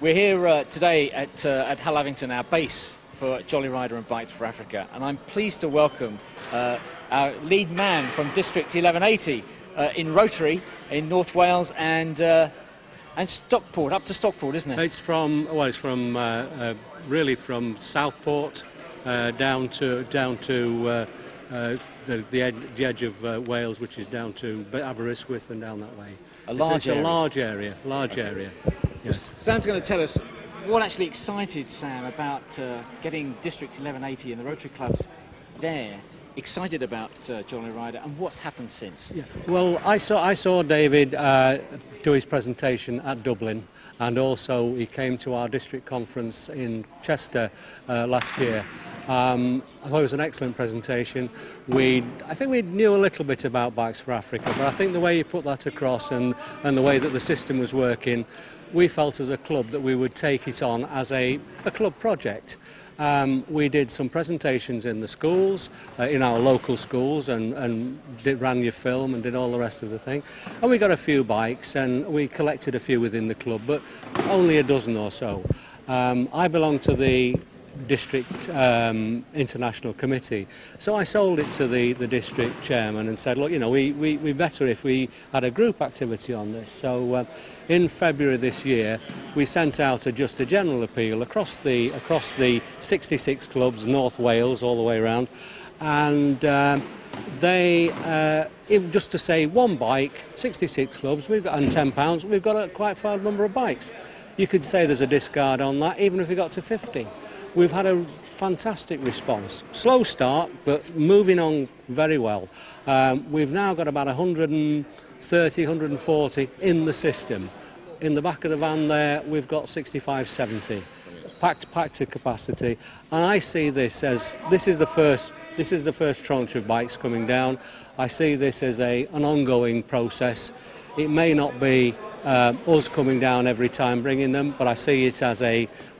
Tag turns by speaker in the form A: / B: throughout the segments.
A: We're here today at Hull Avington, our base for Jolly Rider and Bikes for Africa, and I'm pleased to welcome our lead man from District 1180 in Rotary in North Wales and Stockport, up to Stockport, isn't it?
B: It's from really from Southport down to the edge of Wales, which is down to Aberystwyth and down that way. It's a large area. Yes.
A: Sam's going to tell us what actually excited Sam about getting District 1180 and the Rotary clubs there excited about Jolly Rider, and what's happened since.
B: Yeah. Well, I saw David do his presentation at Dublin, and also he came to our district conference in Chester last year. I thought it was an excellent presentation. I think we knew a little bit about Bikes for Africa, but I think the way you put that across and the way that the system was working, we felt as a club that we would take it on as a club project. We did some presentations in the schools, in our local schools, and ran your film and did all the rest of the thing. And we got a few bikes, and we collected a few within the club, but only a dozen or so. I belong to the district international committee, so I sold it to the district chairman and said, look, you know, we better if we had a group activity on this. So in February this year we sent out just a general appeal across the 66 clubs, North Wales all the way around, and just to say one bike, 66 clubs, we've got, and £10, we've got a quite fair number of bikes. You could say there's a discard on that, even if we got to 50. We've had a fantastic response. Slow start, but moving on very well. We've now got about 130, 140 in the system. In the back of the van there, we've got 65, 70. Packed to capacity. And I see this as, this is the first tranche of bikes coming down. I see this as an ongoing process. It may not be us coming down every time bringing them, but I see it as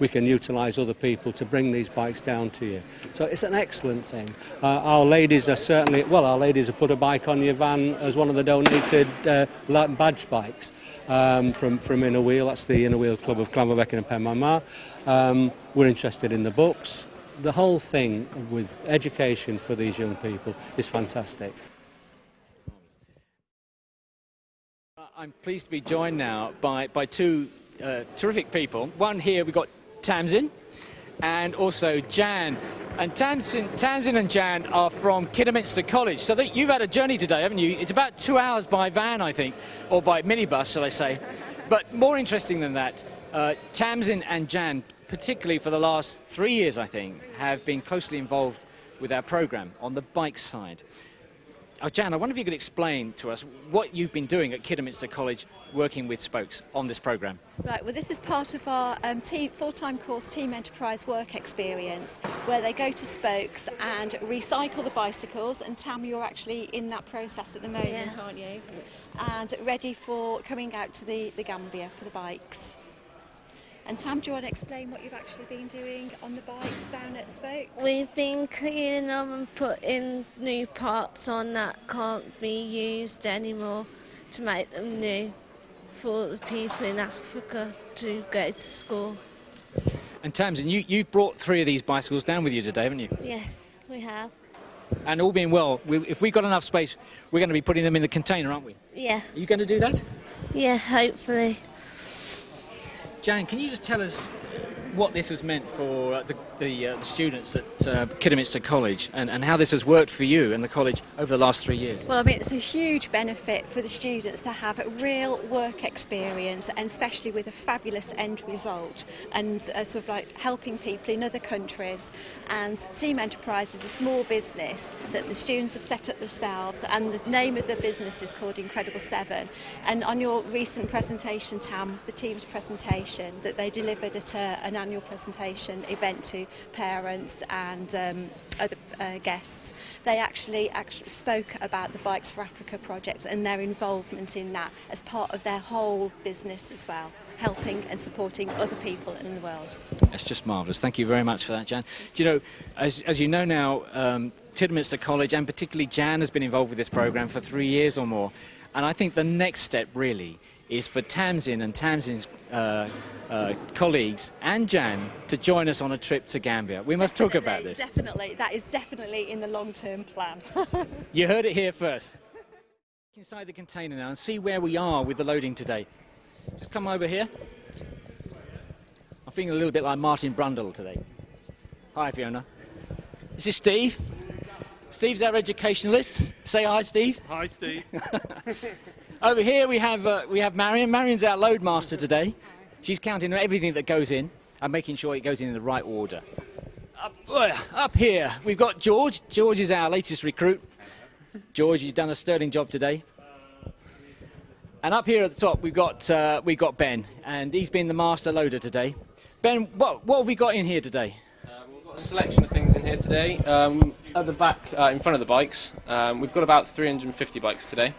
B: we can utilise other people to bring these bikes down to you. So it's an excellent thing. Our ladies our ladies have put a bike on your van as one of the donated badge bikes from Inner Wheel. That's the Inner Wheel Club of Clanverbeck and Penmanmar. We're interested in the books. The whole thing with education for these young people is fantastic.
A: I'm pleased to be joined now by two terrific people. One here, we've got Tamsin and also Jan. And Tamsin and Jan are from Kidderminster College. So you've had a journey today, haven't you? It's about 2 hours by van, I think, or by minibus, shall I say. But more interesting than that, Tamsin and Jan, particularly for the last 3 years, I think, have been closely involved with our programme on the bike side. Jan, I wonder if you could explain to us what you've been doing at Kidderminster College working with Spokes on this programme.
C: Right, well, this is part of our full-time course Team Enterprise work experience, where they go to Spokes and recycle the bicycles, and Tam, you're actually in that process at the moment, aren't you? And ready for coming out to the Gambia for the bikes. And Tam, do you want to explain what you've actually been doing on the bikes down at Spokes?
D: We've been cleaning them and putting new parts on that can't be used anymore to make them new for the people in Africa to go to school.
A: And Tamsin, you've brought 3 of these bicycles down with you today, haven't you?
D: Yes, we have.
A: And all being well, if we've got enough space, we're going to be putting them in the container, aren't we?
D: Yeah.
A: Are you going to do that?
D: Yeah, hopefully.
A: Jan, can you just tell us what this has meant for the students at Kidderminster College and how this has worked for you and the college over the last 3 years?
C: Well, I mean, it's a huge benefit for the students to have a real work experience, and especially with a fabulous end result, and sort of like helping people in other countries. And Team Enterprise is a small business that the students have set up themselves, and the name of the business is called Incredible 7. And on your recent presentation, Tam, the team's presentation that they delivered at an annual presentation event to parents and other guests, they actually spoke about the Bikes for Africa project and their involvement in that as part of their whole business as well, helping and supporting other people in the world.
A: That's just marvellous. Thank you very much for that, Jan. Do you know, as you know now, Kidderminster College, and particularly Jan, has been involved with this programme for 3 years or more. And I think the next step really is for Tamsin and Tamsin's colleagues and Jan to join us on a trip to Gambia. We must talk about this.
C: Definitely, that is definitely in the long-term plan.
A: You heard it here first. Inside the container now and see where we are with the loading today. Just come over here. I'm feeling a little bit like Martin Brundle today. Hi, Fiona. This is Steve. Steve's our educationalist. Say hi, Steve.
E: Hi, Steve.
A: Over here we have Marion. Marion's our load master today. She's counting everything that goes in and making sure it goes in the right order. Up here we've got George. George is our latest recruit. George, you've done a sterling job today. And up here at the top we've got Ben, and he's been the master loader today. Ben, what have we got in here today?
F: We've got a selection of things in here today. At the back, in front of the bikes, we've got about 350 bikes today.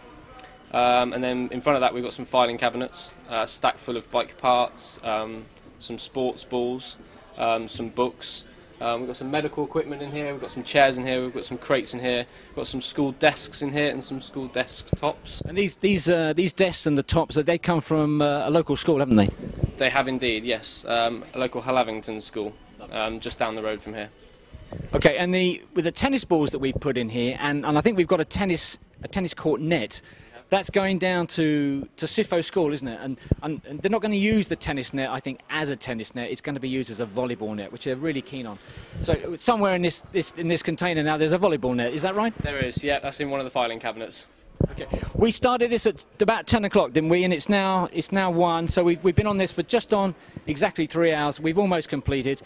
F: And then in front of that we've got some filing cabinets, a stack full of bike parts, some sports balls, some books. We've got some medical equipment in here, we've got some chairs in here, we've got some crates in here, we've got some school desks in here and some school desk tops.
A: And these desks and the tops, they come from a local school, haven't they?
F: They have indeed, yes. A local Hallavington school, just down the road from here.
A: Okay, and with the tennis balls that we've put in here, and I think we've got a tennis court net. That's going down to Sifo School, isn't it? And they're not going to use the tennis net, I think, as a tennis net. It's going to be used as a volleyball net, which they're really keen on. So somewhere in this container now, there's a volleyball net. Is that right?
F: There is, yeah. That's in one of the filing cabinets.
A: Okay. We started this at about 10 o'clock, didn't we? And it's now 1. So we've been on this for just on exactly 3 hours. We've almost completed.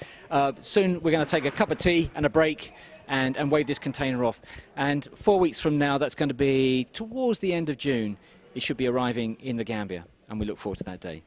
A: Soon we're going to take a cup of tea and a break. And wave this container off. And 4 weeks from now, that's going to be towards the end of June, it should be arriving in the Gambia, and we look forward to that day.